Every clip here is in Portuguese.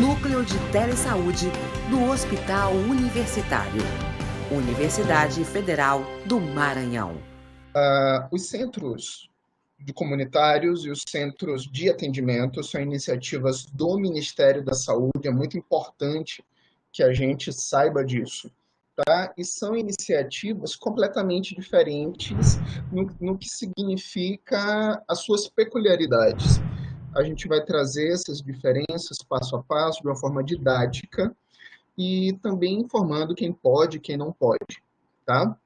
Núcleo de Telesaúde do Hospital Universitário. Universidade Federal do Maranhão. Os centros de comunitários e os centros de atendimento são iniciativas do Ministério da Saúde, é muito importante que a gente saiba disso, tá? E são iniciativas completamente diferentes no que significa as suas peculiaridades. A gente vai trazer essas diferenças passo a passo, de uma forma didática, e também informando quem pode e quem não pode, tá?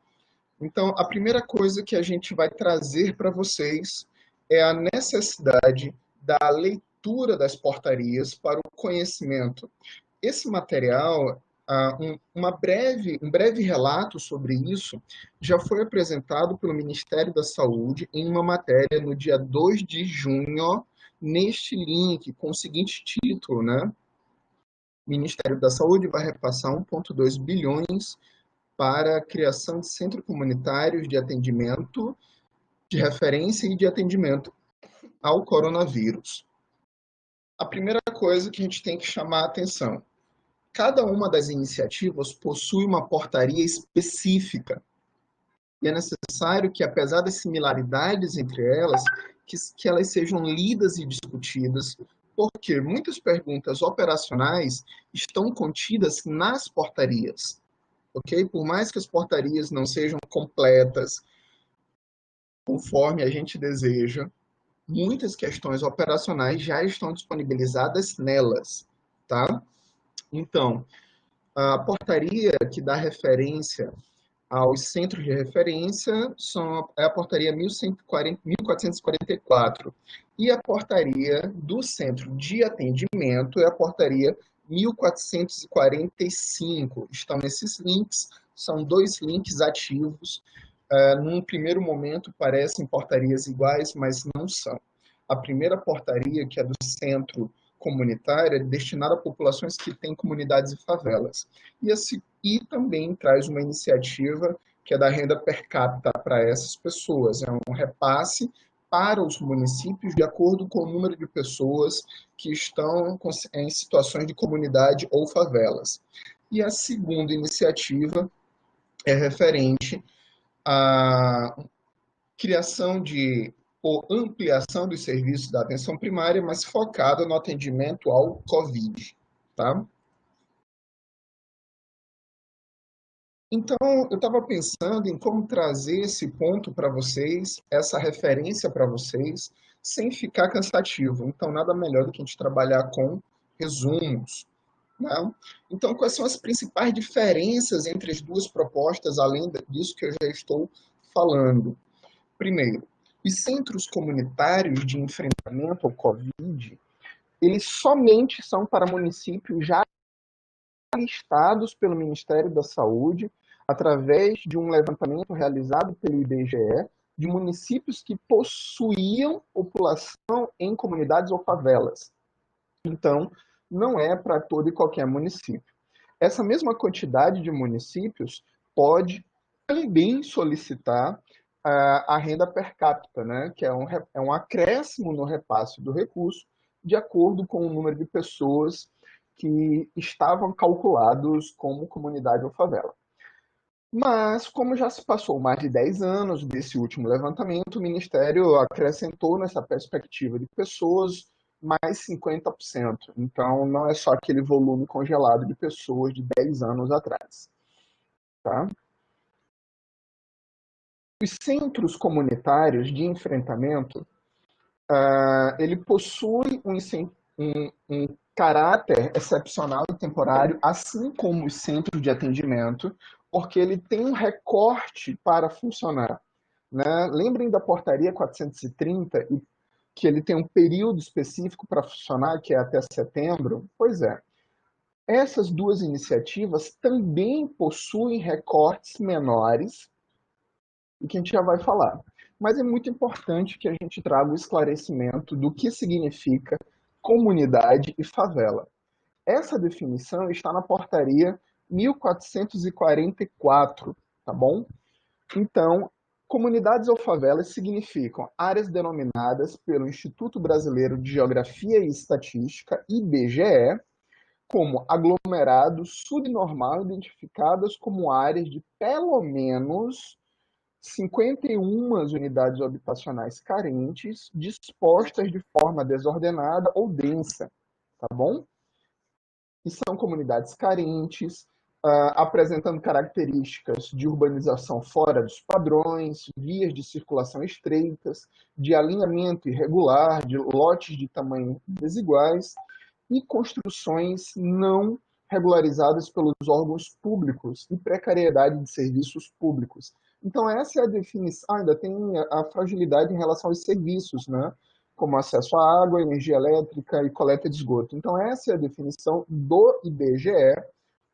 Então, a primeira coisa que a gente vai trazer para vocês é a necessidade da leitura das portarias para o conhecimento. Esse material, um breve relato sobre isso, já foi apresentado pelo Ministério da Saúde em uma matéria no dia 2 de junho, neste link, com o seguinte título, né? O Ministério da Saúde vai repassar 1,2 bilhões para a criação de centros comunitários de atendimento, de referência e de atendimento ao coronavírus. A primeira coisa que a gente tem que chamar a atenção: cada uma das iniciativas possui uma portaria específica. E é necessário que, apesar das similaridades entre elas, que elas sejam lidas e discutidas, porque muitas perguntas operacionais estão contidas nas portarias. Ok? Por mais que as portarias não sejam completas, conforme a gente deseja, muitas questões operacionais já estão disponibilizadas nelas, tá? Então, a portaria que dá referência aos centros de referência é a portaria 1444, e a portaria do centro de atendimento é a portaria 1445. Estão nesses links, são dois links ativos. Num primeiro momento parecem portarias iguais, mas não são. A primeira portaria, que é do centro comunitário, é destinada a populações que têm comunidades e favelas. E também traz uma iniciativa que é da renda per capita para essas pessoas. É um repasse para os municípios de acordo com o número de pessoas que estão em situações de comunidade ou favelas. E a segunda iniciativa é referente à criação ou ampliação dos serviços da atenção primária, mas focada no atendimento ao COVID, tá? Então, eu estava pensando em como trazer esse ponto para vocês, essa referência para vocês, sem ficar cansativo. Então, nada melhor do que a gente trabalhar com resumos, né? Então, quais são as principais diferenças entre as duas propostas, além disso que eu já estou falando? Primeiro, os centros comunitários de enfrentamento ao Covid, eles somente são para municípios já listados pelo Ministério da Saúde, através de um levantamento realizado pelo IBGE, de municípios que possuíam população em comunidades ou favelas. Então, não é para todo e qualquer município. Essa mesma quantidade de municípios pode também solicitar a renda per capita, né? Que é um acréscimo no repasse do recurso, de acordo com o número de pessoas que estavam calculados como comunidade ou favela. Mas, como já se passou mais de 10 anos desse último levantamento, o Ministério acrescentou nessa perspectiva de pessoas mais 50%. Então, não é só aquele volume congelado de pessoas de 10 anos atrás. Tá? Os centros comunitários de enfrentamento, ele possui um caráter excepcional e temporário, assim como os centros de atendimento, porque ele tem um recorte para funcionar. Né? Lembrem da portaria 430, que ele tem um período específico para funcionar, que é até setembro? Pois é. Essas duas iniciativas também possuem recortes menores, e que a gente já vai falar. Mas é muito importante que a gente traga o esclarecimento do que significa comunidade e favela. Essa definição está na portaria 1444, tá bom? Então, comunidades ou favelas significam áreas denominadas pelo Instituto Brasileiro de Geografia e Estatística, IBGE, como aglomerados subnormal identificadas como áreas de pelo menos 51 unidades habitacionais carentes, dispostas de forma desordenada ou densa, tá bom? E são comunidades carentes, apresentando características de urbanização fora dos padrões, vias de circulação estreitas, de alinhamento irregular, de lotes de tamanho desiguais e construções não regularizadas pelos órgãos públicos e precariedade de serviços públicos. Então, essa é a definição. Ainda tem a fragilidade em relação aos serviços, né? Como acesso à água, energia elétrica e coleta de esgoto. Então, essa é a definição do IBGE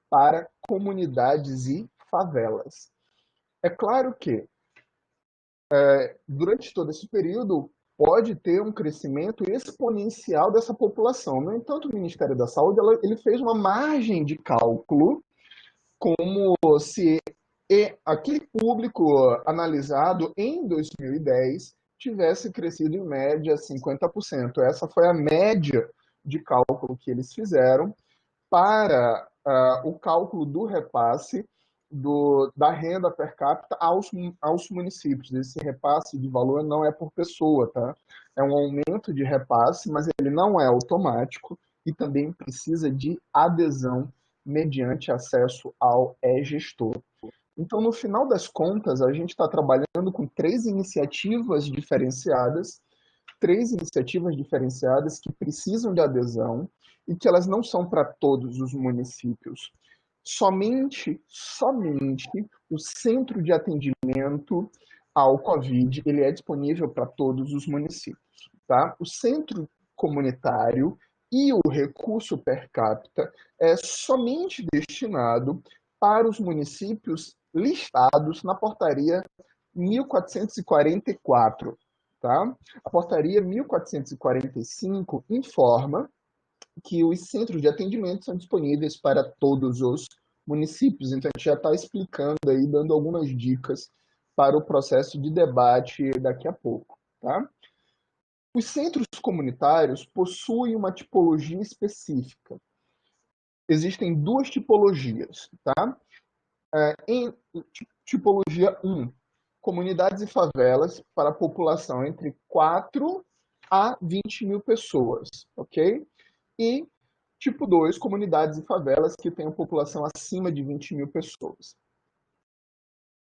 para comunidades e favelas. É claro que, durante todo esse período, pode ter um crescimento exponencial dessa população. No entanto, o Ministério da Saúde ele fez uma margem de cálculo como se aquele público analisado em 2010 tivesse crescido em média 50%. Essa foi a média de cálculo que eles fizeram para o cálculo do repasse da renda per capita aos municípios. Esse repasse de valor não é por pessoa, tá? É um aumento de repasse, mas ele não é automático e também precisa de adesão mediante acesso ao e-gestor. Então, no final das contas, a gente está trabalhando com três iniciativas diferenciadas que precisam de adesão e que elas não são para todos os municípios. Somente o centro de atendimento ao Covid ele é disponível para todos os municípios. Tá? O centro comunitário e o recurso per capita é somente destinado para os municípios listados na portaria 1444. Tá? A portaria 1445 informa que os centros de atendimento são disponíveis para todos os municípios. Então, a gente já está explicando aí, dando algumas dicas para o processo de debate daqui a pouco. Tá? Os centros comunitários possuem uma tipologia específica. Existem duas tipologias. Tá? Em tipologia 1, comunidades e favelas para a população entre 4 a 20 mil pessoas, ok? E tipo 2, comunidades e favelas que têm a população acima de 20 mil pessoas.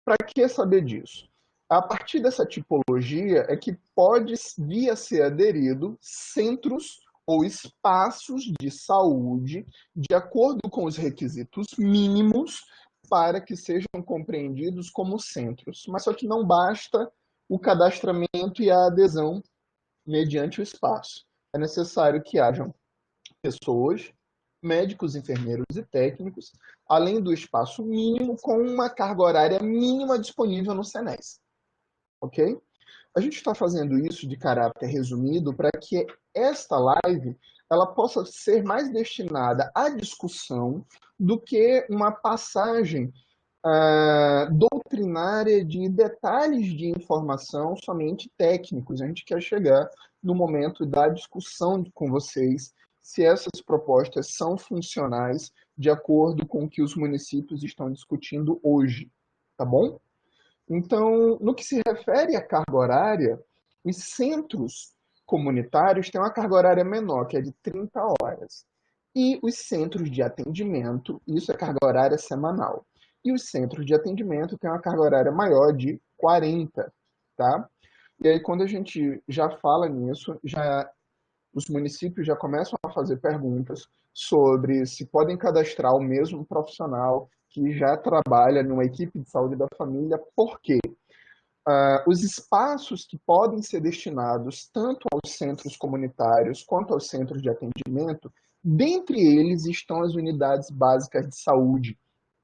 Para que saber disso? A partir dessa tipologia é que pode vir a ser aderido centros ou espaços de saúde de acordo com os requisitos mínimos para que sejam compreendidos como centros. Mas só que não basta o cadastramento e a adesão mediante o espaço. É necessário que hajam pessoas, médicos, enfermeiros e técnicos, além do espaço mínimo, com uma carga horária mínima disponível no SENES. Ok? A gente está fazendo isso de caráter resumido para que esta live ela possa ser mais destinada à discussão do que uma passagem doutrinária de detalhes de informação somente técnicos. A gente quer chegar no momento da discussão com vocês se essas propostas são funcionais de acordo com o que os municípios estão discutindo hoje, tá bom? Então, no que se refere à carga horária, os centros comunitários têm uma carga horária menor, que é de 30 horas. E os centros de atendimento, isso é carga horária semanal. E os centros de atendimento têm uma carga horária maior de 40, tá? E aí, quando a gente já fala nisso, os municípios já começam a fazer perguntas sobre se podem cadastrar o mesmo profissional que já trabalha numa equipe de saúde da família, por quê? Os espaços que podem ser destinados tanto aos centros comunitários quanto aos centros de atendimento, dentre eles estão as unidades básicas de saúde.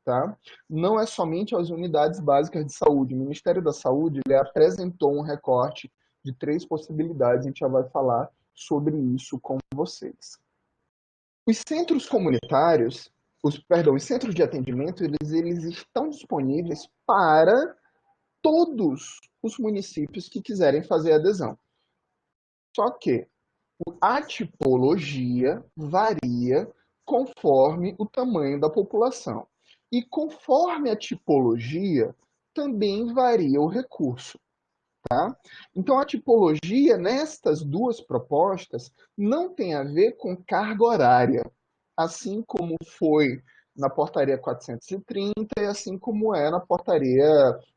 Tá? Não é somente as unidades básicas de saúde. O Ministério da Saúde ele apresentou um recorte de 3 possibilidades, a gente já vai falar sobre isso com vocês. Os centros comunitários, os centros de atendimento, eles estão disponíveis para todos os municípios que quiserem fazer adesão. Só que a tipologia varia conforme o tamanho da população. E conforme a tipologia, também varia o recurso. Tá? Então, a tipologia nestas duas propostas não tem a ver com carga horária, assim como foi na portaria 430 e assim como é na portaria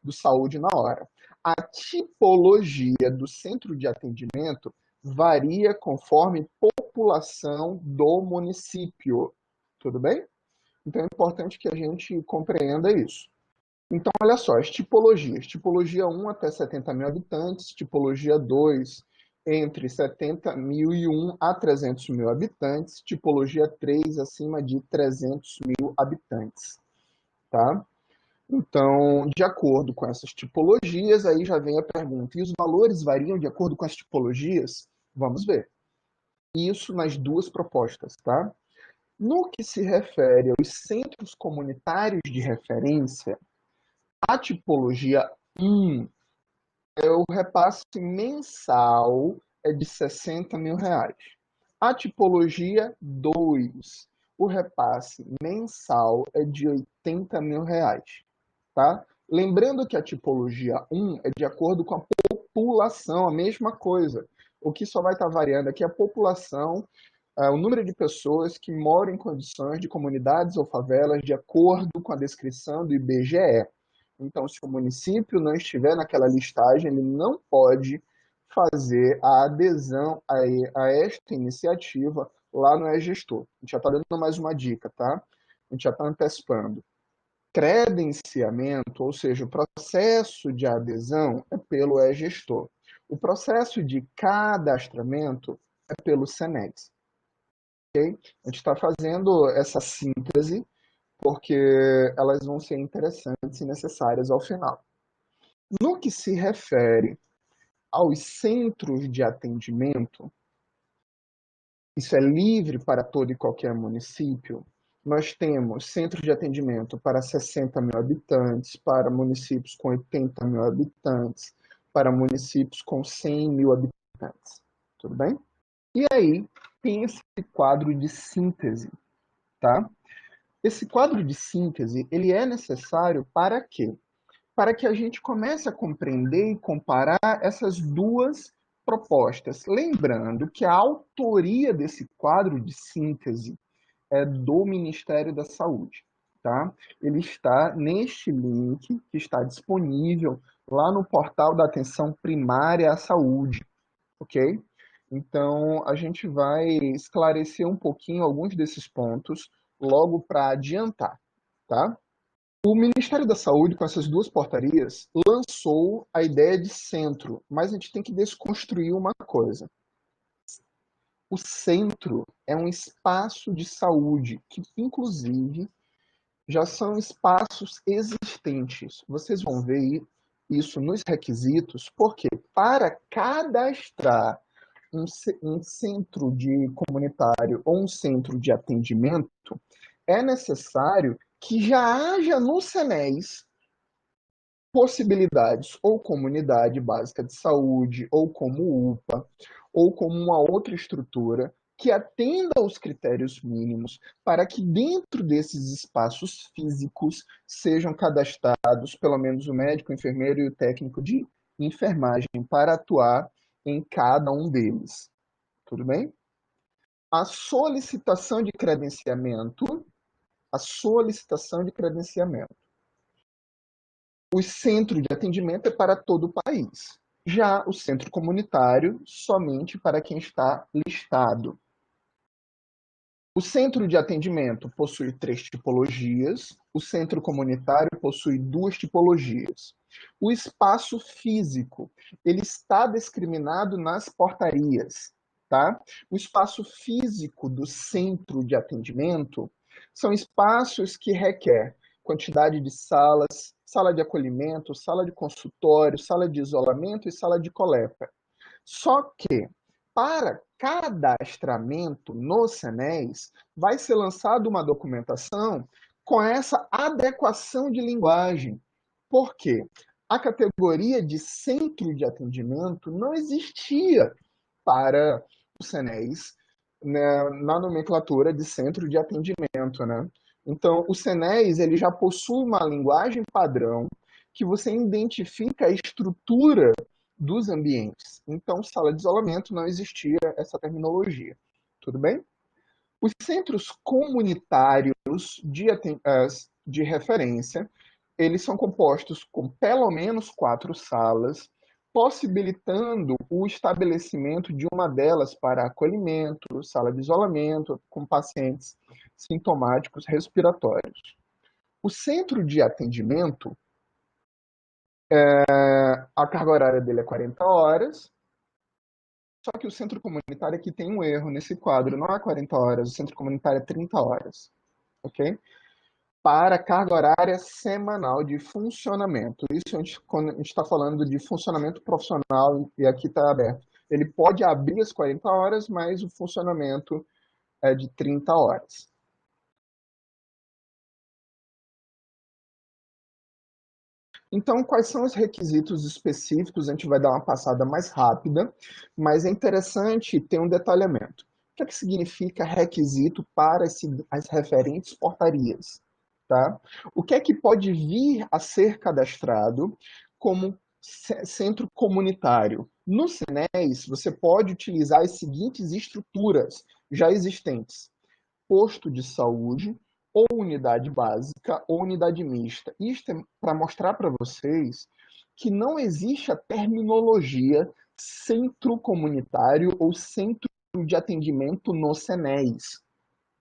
do Saúde na Hora. A tipologia do centro de atendimento varia conforme população do município. Tudo bem? Então, é importante que a gente compreenda isso. Então, olha só, as tipologias. Tipologia 1 até 70 mil habitantes, tipologia 2 entre 70 mil e 1 a 300 mil habitantes, tipologia 3 acima de 300 mil habitantes. Tá? Então, de acordo com essas tipologias, aí já vem a pergunta, e os valores variam de acordo com as tipologias? Vamos ver. Isso nas duas propostas, tá? No que se refere aos centros comunitários de referência, a tipologia 1 é o repasse mensal de 60 mil reais. A tipologia 2, o repasse mensal é de 80 mil reais. Tá? Lembrando que a tipologia 1 é de acordo com a população, a mesma coisa. O que só vai estar variando aqui é a população, o número de pessoas que moram em condições de comunidades ou favelas de acordo com a descrição do IBGE. Então, se o município não estiver naquela listagem, ele não pode fazer a adesão a esta iniciativa lá no e-gestor. A gente já está dando mais uma dica, tá? A gente já está antecipando. Credenciamento, ou seja, o processo de adesão é pelo e-gestor. O processo de cadastramento é pelo SENEDS. Okay? A gente está fazendo essa síntese porque elas vão ser interessantes e necessárias ao final. No que se refere aos centros de atendimento, isso é livre para todo e qualquer município. Nós temos centros de atendimento para 60 mil habitantes, para municípios com 80 mil habitantes, para municípios com 100 mil habitantes. Tudo bem? E aí tem esse quadro de síntese, tá? Esse quadro de síntese, ele é necessário para quê? Para que a gente comece a compreender e comparar essas duas propostas. Lembrando que a autoria desse quadro de síntese é do Ministério da Saúde. Tá? Ele está neste link que está disponível lá no portal da Atenção Primária à Saúde. Ok? Então, a gente vai esclarecer um pouquinho alguns desses pontos logo para adiantar. Tá? O Ministério da Saúde, com essas duas portarias, lançou a ideia de centro, mas a gente tem que desconstruir uma coisa. O centro é um espaço de saúde que, inclusive, já são espaços existentes. Vocês vão ver isso nos requisitos, porque para cadastrar um centro de comunitário ou um centro de atendimento, é necessário que já haja no SENES possibilidades ou comunidade básica de saúde, ou como UPA, ou como uma outra estrutura que atenda aos critérios mínimos para que dentro desses espaços físicos sejam cadastrados pelo menos o médico, o enfermeiro e o técnico de enfermagem para atuar em cada um deles. Tudo bem? A solicitação de credenciamento, o centro de atendimento é para todo o país. Já o centro comunitário, somente para quem está listado. O centro de atendimento possui 3 tipologias, o centro comunitário possui 2 tipologias. O espaço físico, ele está discriminado nas portarias, tá? O espaço físico do centro de atendimento são espaços que requer quantidade de salas, sala de acolhimento, sala de consultório, sala de isolamento e sala de coleta. Só que, para cadastramento no SENES, vai ser lançada uma documentação com essa adequação de linguagem. Por quê? A categoria de centro de atendimento não existia para o SENES né, na nomenclatura de centro de atendimento, né? Então, o CENES ele já possui uma linguagem padrão que você identifica a estrutura dos ambientes. Então, sala de isolamento não existia essa terminologia. Tudo bem? Os centros comunitários de referência, eles são compostos com pelo menos 4 salas, possibilitando o estabelecimento de uma delas para acolhimento, sala de isolamento, com pacientes sintomáticos respiratórios. O centro de atendimento, a carga horária dele é 40 horas, só que o centro comunitário aqui tem um erro nesse quadro, não é 40 horas, o centro comunitário é 30 horas, ok? Para carga horária semanal de funcionamento. Isso quando a gente está falando de funcionamento profissional e aqui está aberto. Ele pode abrir as 40 horas, mas o funcionamento é de 30 horas. Então, quais são os requisitos específicos? A gente vai dar uma passada mais rápida, mas é interessante ter um detalhamento. O que significa requisito para as referentes portarias? Tá? O que é que pode vir a ser cadastrado como centro comunitário? No CENES, você pode utilizar as seguintes estruturas já existentes: posto de saúde, ou unidade básica, ou unidade mista. Isto é para mostrar para vocês que não existe a terminologia centro comunitário ou centro de atendimento no CENES,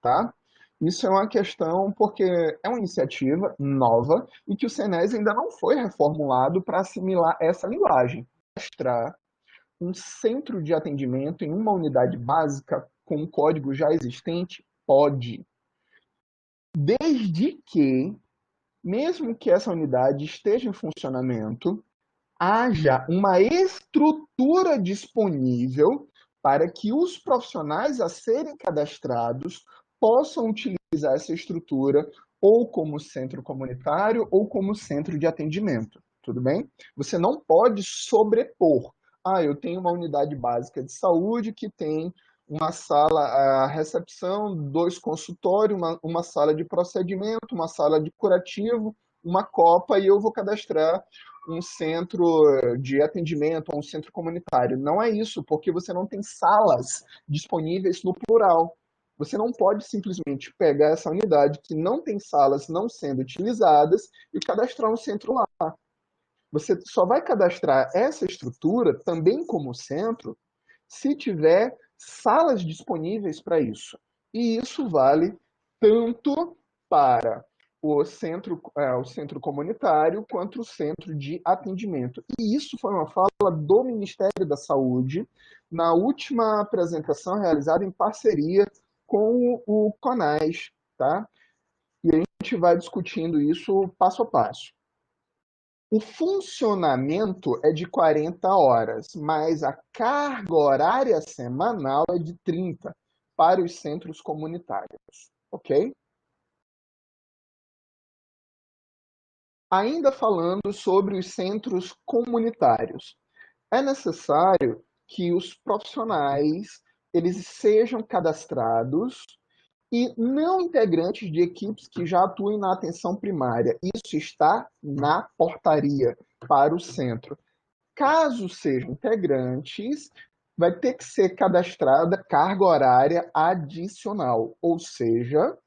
tá? Isso é uma questão porque é uma iniciativa nova e que o CENES ainda não foi reformulado para assimilar essa linguagem. Mostrar um centro de atendimento em uma unidade básica com um código já existente? Pode. Desde que, mesmo que essa unidade esteja em funcionamento, haja uma estrutura disponível para que os profissionais a serem cadastrados possam utilizar essa estrutura ou como centro comunitário ou como centro de atendimento. Tudo bem? Você não pode sobrepor. Ah, eu tenho uma unidade básica de saúde que tem uma sala, a recepção, 2 consultórios, uma sala de procedimento, uma sala de curativo, uma copa, e eu vou cadastrar um centro de atendimento ou um centro comunitário. Não é isso, porque você não tem salas disponíveis no plural. Você não pode simplesmente pegar essa unidade que não tem salas não sendo utilizadas e cadastrar um centro lá. Você só vai cadastrar essa estrutura também como centro se tiver salas disponíveis para isso. E isso vale tanto para o centro comunitário quanto o centro de atendimento. E isso foi uma fala do Ministério da Saúde na última apresentação realizada em parceria com o CONAS, tá? E a gente vai discutindo isso passo a passo. O funcionamento é de 40 horas, mas a carga horária semanal é de 30 para os centros comunitários, ok? Ainda falando sobre os centros comunitários, é necessário que os profissionais eles sejam cadastrados e não integrantes de equipes que já atuem na atenção primária. Isso está na portaria para o centro. Caso sejam integrantes, vai ter que ser cadastrada carga horária adicional, ou seja,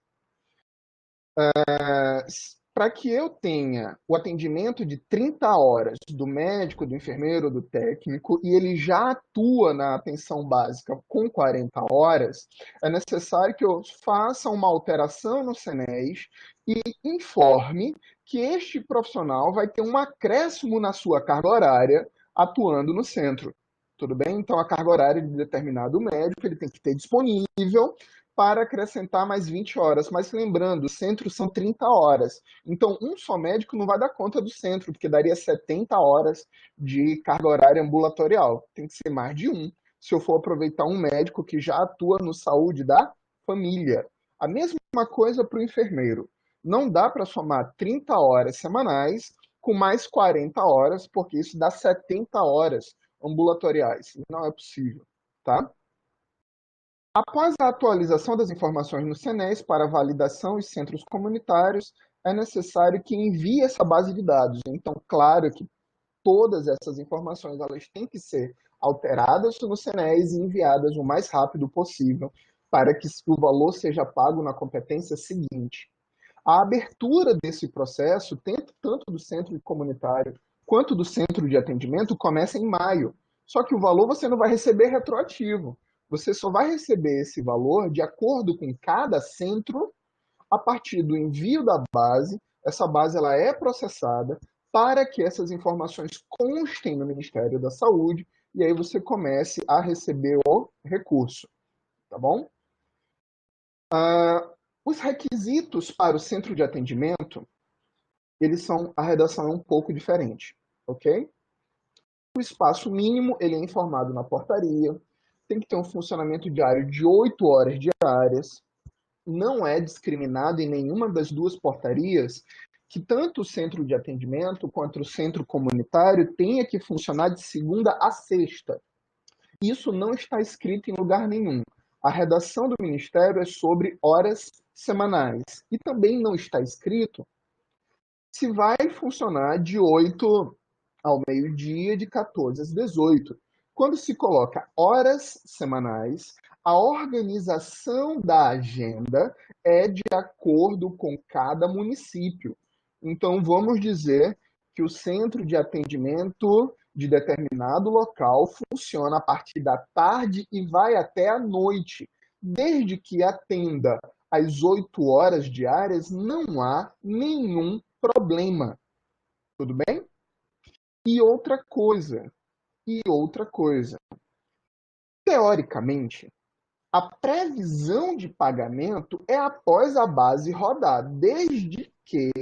para que eu tenha o atendimento de 30 horas do médico, do enfermeiro, do técnico, e ele já atua na atenção básica com 40 horas, é necessário que eu faça uma alteração no CENES e informe que este profissional vai ter um acréscimo na sua carga horária atuando no centro. Tudo bem? Então, a carga horária de determinado médico ele tem que ter disponível para acrescentar mais 20 horas. Mas lembrando, o centro são 30 horas. Então, um só médico não vai dar conta do centro, porque daria 70 horas de carga horária ambulatorial. Tem que ser mais de um, se eu for aproveitar um médico que já atua no saúde da família. A mesma coisa para o enfermeiro. Não dá para somar 30 horas semanais com mais 40 horas, porque isso dá 70 horas ambulatoriais. Não é possível, tá? Após a atualização das informações no CNES para validação e centros comunitários, é necessário que envie essa base de dados. Então, claro que todas essas informações elas têm que ser alteradas no CNES e enviadas o mais rápido possível para que o valor seja pago na competência seguinte. A abertura desse processo, tanto do centro comunitário quanto do centro de atendimento, começa em maio. Só que o valor você não vai receber retroativo. Você só vai receber esse valor de acordo com cada centro a partir do envio da base. Essa base ela é processada para que essas informações constem no Ministério da Saúde e aí você comece a receber o recurso, tá bom? Os requisitos para o centro de atendimento, a redação é um pouco diferente, ok? O espaço mínimo, ele é informado na portaria, tem que ter um funcionamento diário de 8 horas diárias, não é discriminado em nenhuma das duas portarias que tanto o centro de atendimento quanto o centro comunitário tenha que funcionar de segunda a sexta. Isso não está escrito em lugar nenhum. A redação do Ministério é sobre horas semanais. E também não está escrito se vai funcionar de 8 ao meio-dia, de 14 às 18. Quando se coloca horas semanais, a organização da agenda é de acordo com cada município. Então, vamos dizer que o centro de atendimento de determinado local funciona a partir da tarde e vai até a noite. Desde que atenda às 8 horas diárias, não há nenhum problema. Tudo bem? E outra coisa. Teoricamente, a previsão de pagamento é após a base rodar, desde que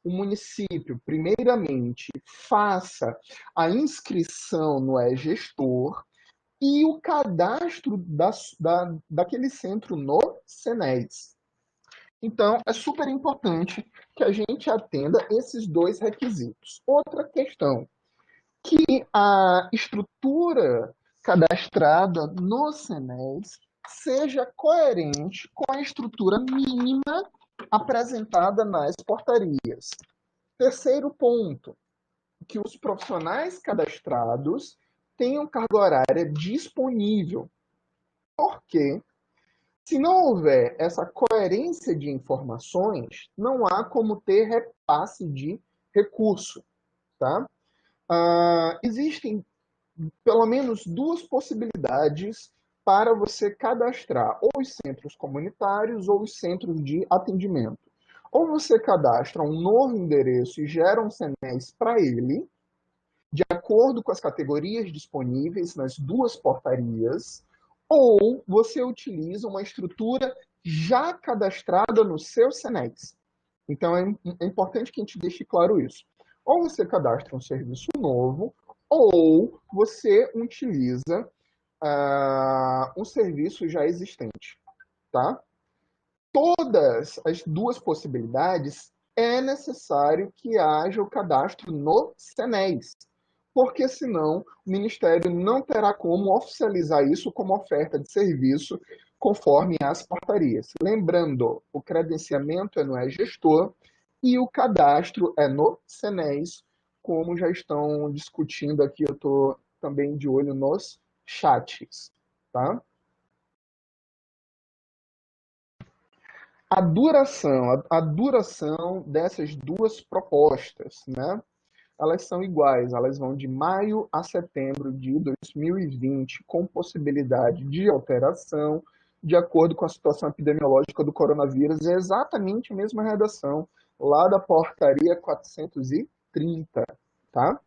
o município, primeiramente, faça a inscrição no e-gestor e o cadastro daquele centro no CNES. Então, é super importante que a gente atenda esses dois requisitos. Outra questão, que a estrutura cadastrada no CNES seja coerente com a estrutura mínima apresentada nas portarias. Terceiro ponto, que os profissionais cadastrados tenham carga horária disponível. Por quê? Se não houver essa coerência de informações, não há como ter repasse de recurso, tá? Existem pelo menos duas possibilidades para você cadastrar ou os centros comunitários ou os centros de atendimento. Ou você cadastra um novo endereço e gera um CNES para ele, de acordo com as categorias disponíveis nas duas portarias, ou você utiliza uma estrutura já cadastrada no seu CNES. Então, é importante que a gente deixe claro isso. Ou você cadastra um serviço novo, ou você utiliza um serviço já existente, tá? Todas as duas possibilidades é necessário que haja o cadastro no CNES, porque senão o Ministério não terá como oficializar isso como oferta de serviço conforme as portarias. Lembrando, o credenciamento é no e-gestor e o cadastro é no CNES, como já estão discutindo aqui, eu estou também de olho nos chats, tá? A duração dessas duas propostas, né? Elas são iguais, elas vão de maio a setembro de 2020, com possibilidade de alteração, de acordo com a situação epidemiológica do coronavírus. É exatamente a mesma redação lá da portaria 430, tá?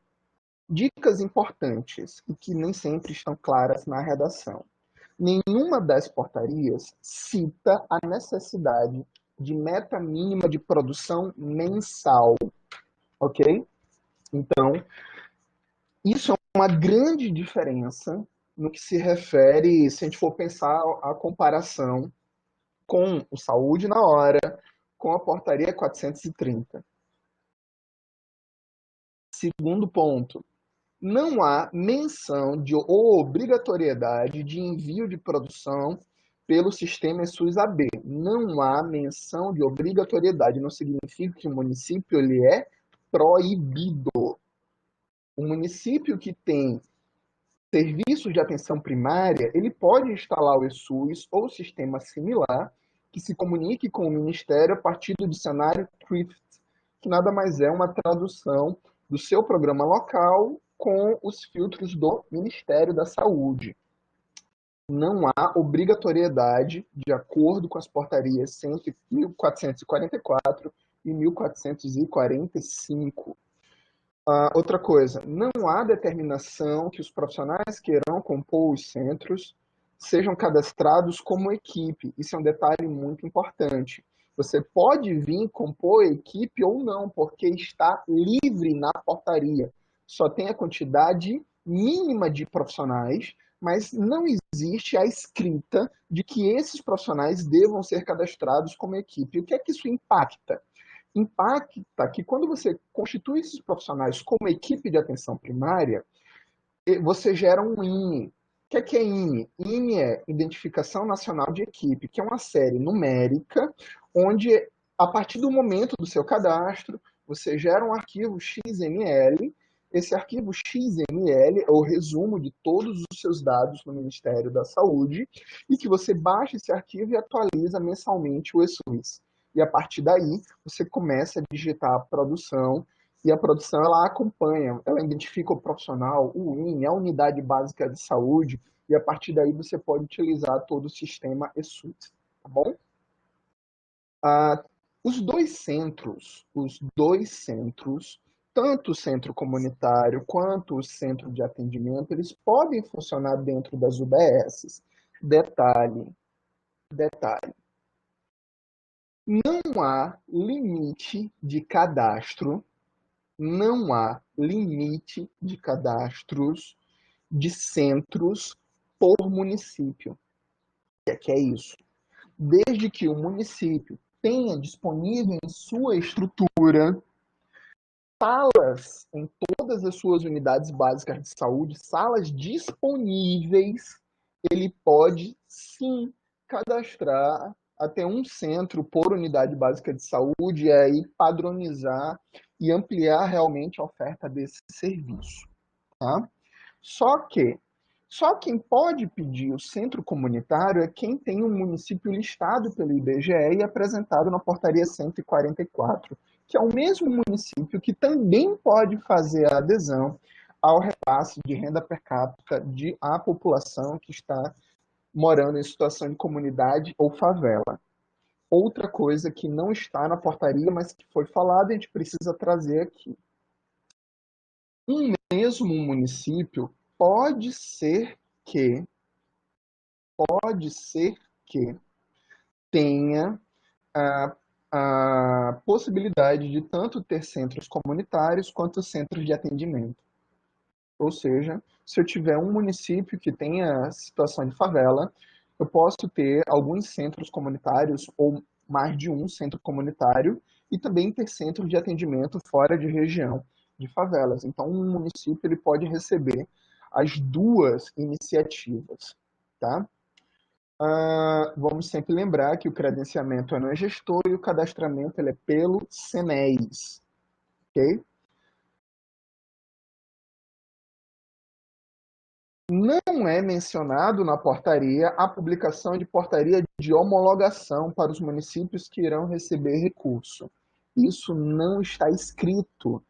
Dicas importantes e que nem sempre estão claras na redação. Nenhuma das portarias cita a necessidade de meta mínima de produção mensal, ok? Então, isso é uma grande diferença no que se refere, se a gente for pensar a comparação com o Saúde na Hora, com a portaria 430. Segundo ponto, não há menção de obrigatoriedade de envio de produção pelo sistema SUS-AB. Não há menção de obrigatoriedade, não significa que o município ele é proibido. O município que tem serviços de atenção primária, ele pode instalar o eSUS ou sistema similar que se comunique com o Ministério a partir do dicionário TRIFT, que nada mais é uma tradução do seu programa local com os filtros do Ministério da Saúde. Não há obrigatoriedade, de acordo com as portarias 1444 e 1445. Outra coisa, não há determinação que os profissionais que irão compor os centros sejam cadastrados como equipe. Isso é um detalhe muito importante. Você pode vir compor equipe ou não, porque está livre na portaria. Só tem a quantidade mínima de profissionais, mas não existe a escrita de que esses profissionais devam ser cadastrados como equipe. O que é que isso impacta? Impacta que quando você constitui esses profissionais como equipe de atenção primária, você gera um INE. O que é INE? INE é Identificação Nacional de Equipe, que é uma série numérica, onde, a partir do momento do seu cadastro, você gera um arquivo XML. Esse arquivo XML é o resumo de todos os seus dados no Ministério da Saúde, e que você baixa esse arquivo e atualiza mensalmente o eSUS. E a partir daí, você começa a digitar a produção, e a produção ela acompanha, ela identifica o profissional, o INE, a unidade básica de saúde, e a partir daí você pode utilizar todo o sistema eSUS, tá bom? Os dois centros, tanto o centro comunitário quanto o centro de atendimento, eles podem funcionar dentro das UBSs. Detalhe, não há limite de cadastro, não há limite de cadastros de centros por município. O que é isso? Desde que o município tenha disponível em sua estrutura salas em todas as suas unidades básicas de saúde, salas disponíveis, ele pode sim cadastrar até um centro por unidade básica de saúde e aí padronizar e ampliar realmente a oferta desse serviço. Tá? Só quem pode pedir o centro comunitário é quem tem um município listado pelo IBGE e apresentado na portaria 144, que é o mesmo município que também pode fazer a adesão ao repasse de renda per capita à população que está morando em situação de comunidade ou favela. Outra coisa que não está na portaria, mas que foi falada, a gente precisa trazer aqui. Um mesmo município pode ser que tenha a possibilidade de tanto ter centros comunitários quanto centros de atendimento. Ou seja, se eu tiver um município que tenha situação de favela, eu posso ter alguns centros comunitários ou mais de um centro comunitário e também ter centros de atendimento fora de região de favelas. Então, um município ele pode receber as duas iniciativas, tá? Vamos sempre lembrar que o credenciamento é no gestor e o cadastramento ele é pelo CNES, ok? Não é mencionado na portaria a publicação de portaria de homologação para os municípios que irão receber recurso. Isso não está escrito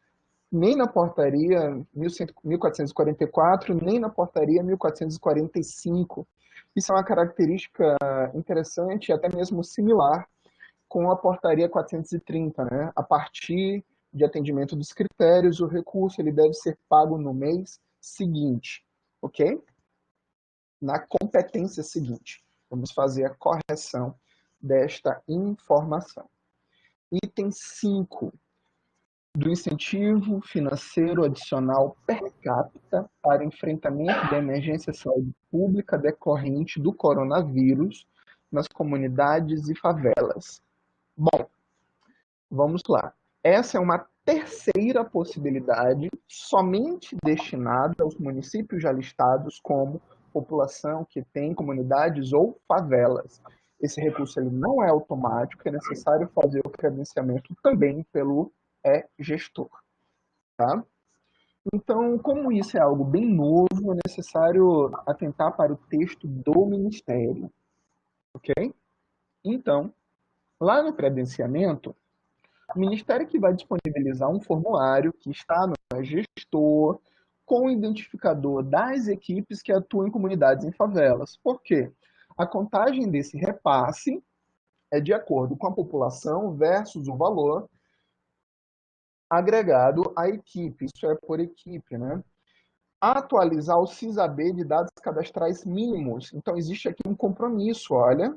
nem na portaria 1444, nem na portaria 1445. Isso é uma característica interessante, até mesmo similar com a portaria 430, né? A partir de atendimento dos critérios, o recurso ele deve ser pago no mês seguinte, ok? Na competência seguinte. Vamos fazer a correção desta informação. Item 5. Do incentivo financeiro adicional per capita para enfrentamento da emergência de saúde pública decorrente do coronavírus nas comunidades e favelas. Bom, vamos lá. Essa é uma terceira possibilidade somente destinada aos municípios já listados como população que tem comunidades ou favelas. Esse recurso ele não é automático, é necessário fazer o credenciamento também pelo gestor, tá? Então, como isso é algo bem novo, é necessário atentar para o texto do Ministério, ok? Então, lá no credenciamento, o Ministério que vai disponibilizar um formulário que está no gestor, com o identificador das equipes que atuam em comunidades em favelas. Por quê? A contagem desse repasse é de acordo com a população versus o valor agregado à equipe, isso é por equipe, né? Atualizar o CISAB de dados cadastrais mínimos. Então, existe aqui um compromisso, olha.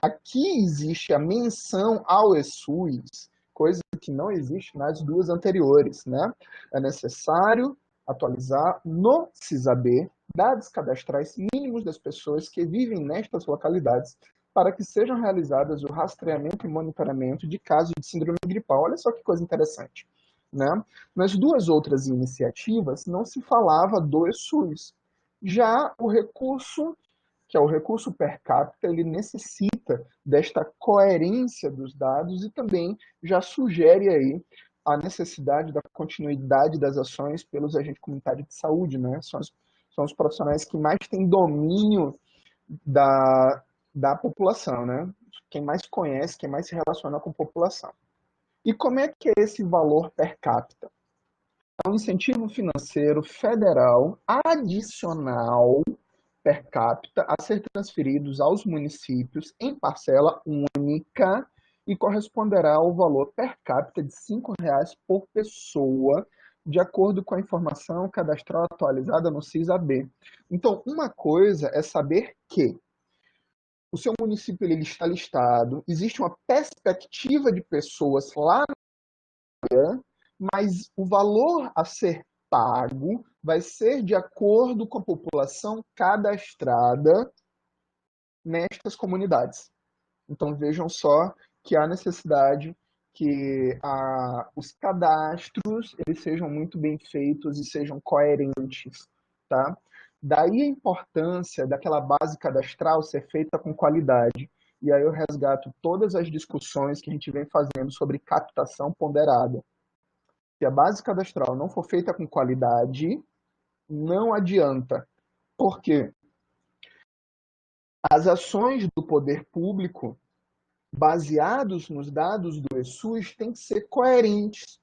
Aqui existe a menção ao ESUS, coisa que não existe nas duas anteriores, né? É necessário atualizar no CISAB dados cadastrais mínimos das pessoas que vivem nestas localidades para que sejam realizadas o rastreamento e monitoramento de casos de síndrome gripal. Olha só que coisa interessante, né? Nas duas outras iniciativas não se falava do ESUS. Já o recurso, que é o recurso per capita, ele necessita desta coerência dos dados e também já sugere aí a necessidade da continuidade das ações pelos agentes comunitários de saúde, né? São os profissionais que mais têm domínio da população, né? Quem mais conhece, quem mais se relaciona com a população. E como é que é esse valor per capita? É um incentivo financeiro federal adicional per capita a ser transferidos aos municípios em parcela única e corresponderá ao valor per capita de R$ 5,00 por pessoa, de acordo com a informação cadastral atualizada no CISAB. Então, uma coisa é saber que o seu município ele está listado, existe uma perspectiva de pessoas lá, mas o valor a ser pago vai ser de acordo com a população cadastrada nestas comunidades. Então vejam só que há necessidade que os cadastros eles sejam muito bem feitos e sejam coerentes, tá? Daí a importância daquela base cadastral ser feita com qualidade. E aí eu resgato todas as discussões que a gente vem fazendo sobre captação ponderada. Se a base cadastral não for feita com qualidade, não adianta. Por quê? As ações do poder público, baseados nos dados do ESUS, têm que ser coerentes.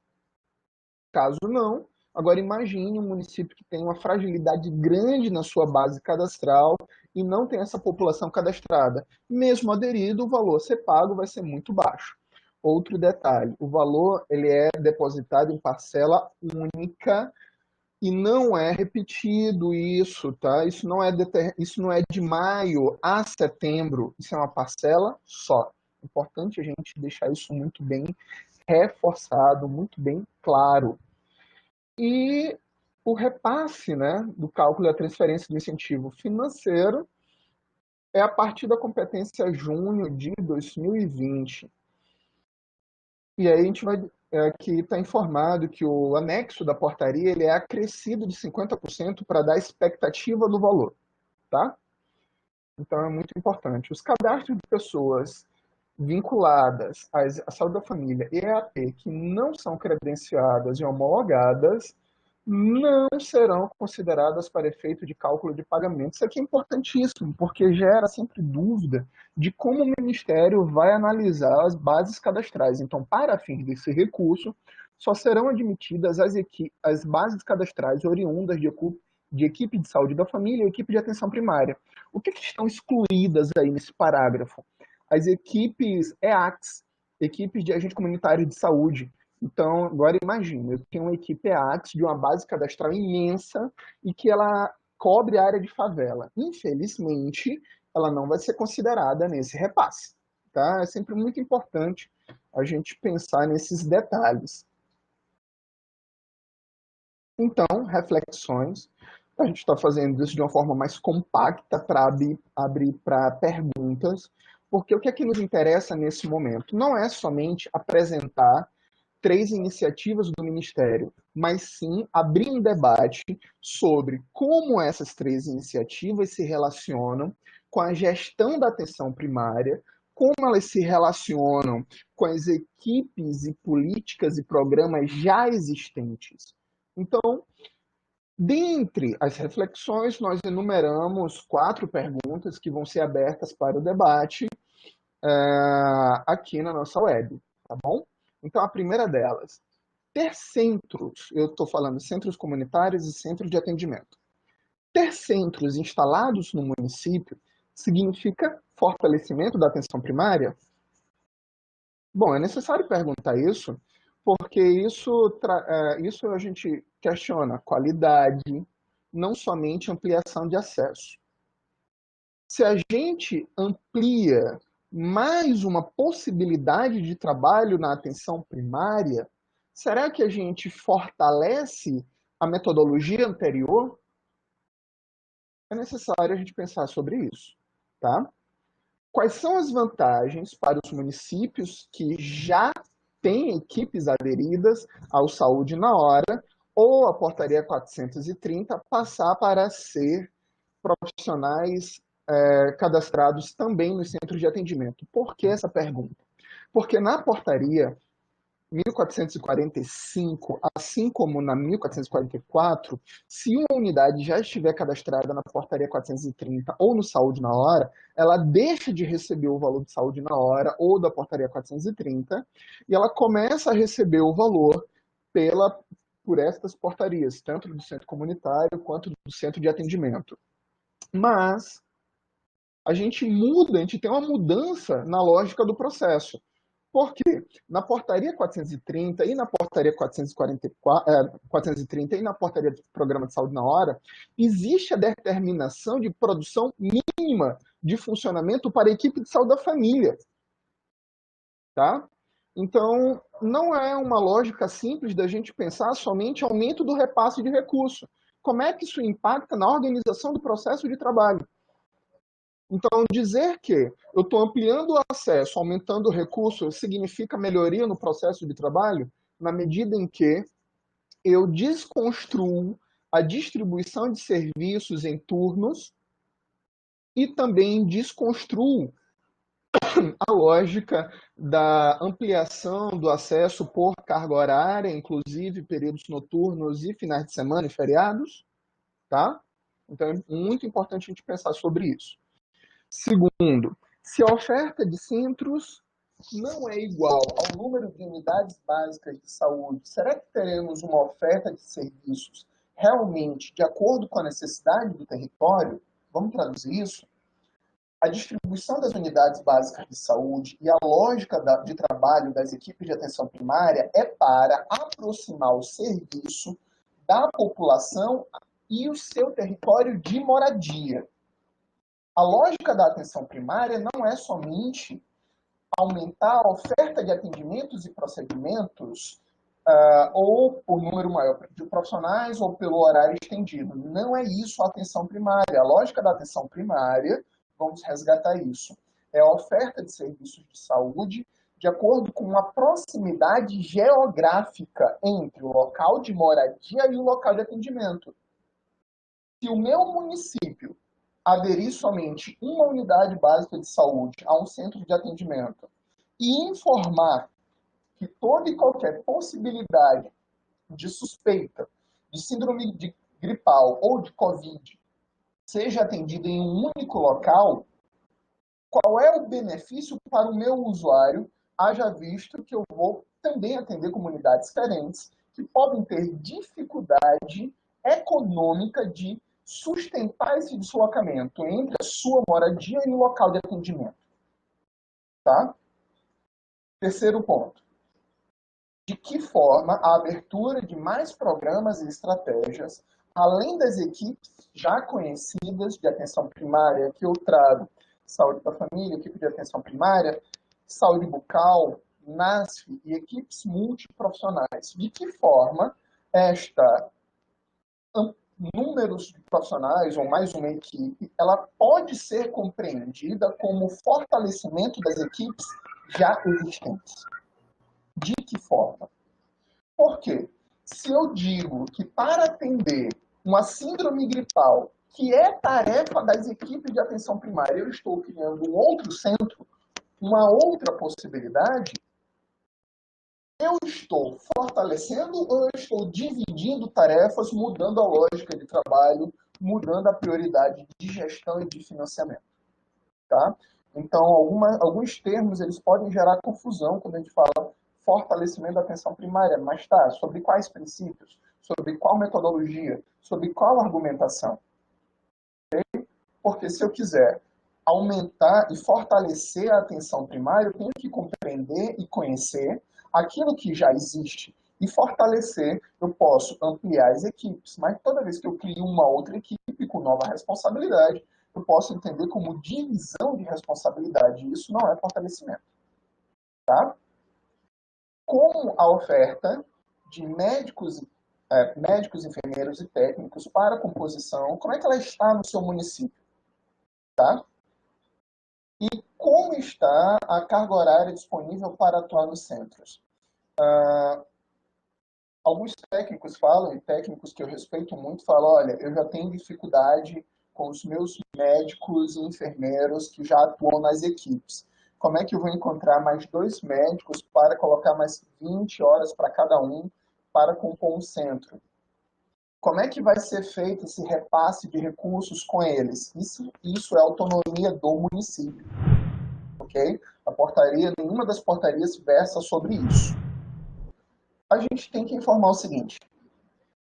Caso não, agora imagine um município que tem uma fragilidade grande na sua base cadastral e não tem essa população cadastrada. Mesmo aderido, o valor a ser pago vai ser muito baixo. Outro detalhe, o valor ele é depositado em parcela única e não é repetido isso, tá? Isso não é de maio a setembro, isso é uma parcela só. É importante a gente deixar isso muito bem reforçado, muito bem claro. E o repasse, né, do cálculo da transferência do incentivo financeiro é a partir da competência junho de 2020. E aí a gente vai aqui está informado que o anexo da portaria ele é acrescido de 50% para dar expectativa do valor, tá? Então é muito importante. Os cadastros de pessoas vinculadas à saúde da família e EAP que não são credenciadas e homologadas não serão consideradas para efeito de cálculo de pagamento. Isso aqui é importantíssimo, porque gera sempre dúvida de como o Ministério vai analisar as bases cadastrais. Então, para fins desse recurso, só serão admitidas as bases cadastrais oriundas de equipe de saúde da família e equipe de atenção primária. O que estão excluídas aí nesse parágrafo? As equipes EACS, equipes de agente comunitário de saúde. Então, agora imagine, eu tenho uma equipe EACS de uma base cadastral imensa e que ela cobre a área de favela. Infelizmente, ela não vai ser considerada nesse repasse. Tá? É sempre muito importante a gente pensar nesses detalhes. Então, reflexões. A gente está fazendo isso de uma forma mais compacta para abrir para perguntas, porque o que é que nos interessa nesse momento? Não é somente apresentar 3 iniciativas do Ministério, mas sim abrir um debate sobre como essas 3 iniciativas se relacionam com a gestão da atenção primária, como elas se relacionam com as equipes e políticas e programas já existentes. Então, dentre as reflexões, nós enumeramos 4 perguntas que vão ser abertas para o debate aqui na nossa web, tá bom? Então, a primeira delas, ter centros, eu estou falando centros comunitários e centros de atendimento. Ter centros instalados no município significa fortalecimento da atenção primária? Bom, é necessário perguntar isso, porque isso a gente questiona qualidade, não somente ampliação de acesso. Se a gente amplia mais uma possibilidade de trabalho na atenção primária, será que a gente fortalece a metodologia anterior? É necessário a gente pensar sobre isso, tá? Quais são as vantagens para os municípios que já têm equipes aderidas ao Saúde na Hora ou a Portaria 430 passar para ser profissionais cadastrados também nos centros de atendimento? Por que essa pergunta? Porque na Portaria 1445, assim como na 1444, se uma unidade já estiver cadastrada na Portaria 430 ou no Saúde na Hora, ela deixa de receber o valor de Saúde na Hora ou da Portaria 430 e ela começa a receber o valor por estas portarias, tanto do centro comunitário quanto do centro de atendimento. Mas a gente tem uma mudança na lógica do processo. Por quê? Na Portaria 430 e na Portaria 430 e na Portaria do Programa de Saúde na Hora, existe a determinação de produção mínima de funcionamento para a equipe de saúde da família. Tá? Então, não é uma lógica simples da gente pensar somente aumento do repasse de recursos. Como é que isso impacta na organização do processo de trabalho? Então, dizer que eu estou ampliando o acesso, aumentando o recurso, significa melhoria no processo de trabalho, na medida em que eu desconstruo a distribuição de serviços em turnos e também desconstruo a lógica da ampliação do acesso por carga horária, inclusive períodos noturnos e finais de semana e feriados, tá? Então, é muito importante a gente pensar sobre isso. Segundo, se a oferta de centros não é igual ao número de unidades básicas de saúde, será que teremos uma oferta de serviços realmente de acordo com a necessidade do território? Vamos traduzir isso? A distribuição das unidades básicas de saúde e a lógica de trabalho das equipes de atenção primária é para aproximar o serviço da população e o seu território de moradia. A lógica da atenção primária não é somente aumentar a oferta de atendimentos e procedimentos ou por número maior de profissionais ou pelo horário estendido. Não é isso a atenção primária. A lógica da atenção primária, vamos resgatar isso, é a oferta de serviços de saúde de acordo com a proximidade geográfica entre o local de moradia e o local de atendimento. Se o meu município aderir somente uma unidade básica de saúde a um centro de atendimento e informar que toda e qualquer possibilidade de suspeita de síndrome de gripal ou de Covid seja atendida em um único local, qual é o benefício para o meu usuário, haja visto que eu vou também atender comunidades carentes que podem ter dificuldade econômica de sustentar esse deslocamento entre a sua moradia e o local de atendimento. Tá? Terceiro ponto. De que forma a abertura de mais programas e estratégias, além das equipes já conhecidas de atenção primária, que eu trago saúde da família, equipe de atenção primária, saúde bucal, NASF e equipes multiprofissionais, de que forma esta números de profissionais, ou mais uma equipe, ela pode ser compreendida como fortalecimento das equipes já existentes. De que forma? Por quê? Se eu digo que para atender uma síndrome gripal, que é tarefa das equipes de atenção primária, eu estou criando um outro centro, uma outra possibilidade, eu estou fortalecendo ou eu estou dividindo tarefas, mudando a lógica de trabalho, mudando a prioridade de gestão e de financiamento, tá? Então, alguns termos eles podem gerar confusão quando a gente fala fortalecimento da atenção primária, mas tá, sobre quais princípios, sobre qual metodologia, sobre qual argumentação. Okay? Porque se eu quiser aumentar e fortalecer a atenção primária, eu tenho que compreender e conhecer aquilo que já existe. E fortalecer, eu posso ampliar as equipes, mas toda vez que eu crio uma outra equipe com nova responsabilidade, eu posso entender como divisão de responsabilidade. Isso não é fortalecimento. Tá? Com a oferta de médicos, enfermeiros e técnicos para a composição, como é que ela está no seu município? Tá? E como está a carga horária disponível para atuar nos centros? Alguns técnicos falam, e técnicos que eu respeito muito, falam, olha, eu já tenho dificuldade com os meus médicos e enfermeiros que já atuam nas equipes. Como é que eu vou encontrar mais 2 médicos para colocar mais 20 horas para cada um para compor um centro? Como é que vai ser feito esse repasse de recursos com eles? Isso é autonomia do município, ok? Nenhuma das portarias versa sobre isso. A gente tem que informar o seguinte,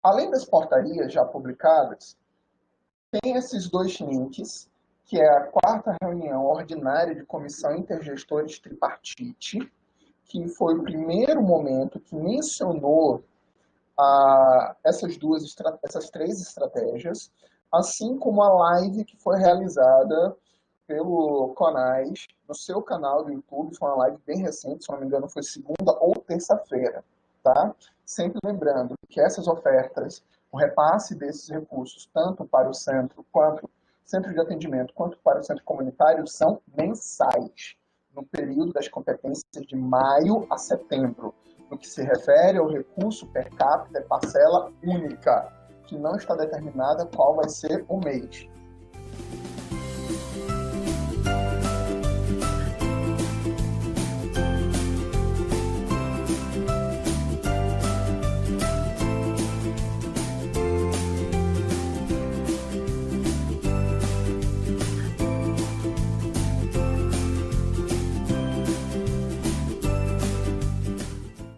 além das portarias já publicadas, tem esses 2 links, que é a 4ª reunião ordinária de Comissão Intergestores Tripartite, que foi o primeiro momento que mencionou essas 3 estratégias, assim como a live que foi realizada pelo CONAS no seu canal do YouTube, foi uma live bem recente, se não me engano foi segunda ou terça-feira, tá? Sempre lembrando que essas ofertas, o repasse desses recursos, tanto para o centro de atendimento, quanto para o centro comunitário, são mensais, no período das competências de maio a setembro. No que se refere ao recurso per capita, é parcela única, que não está determinada qual vai ser o mês.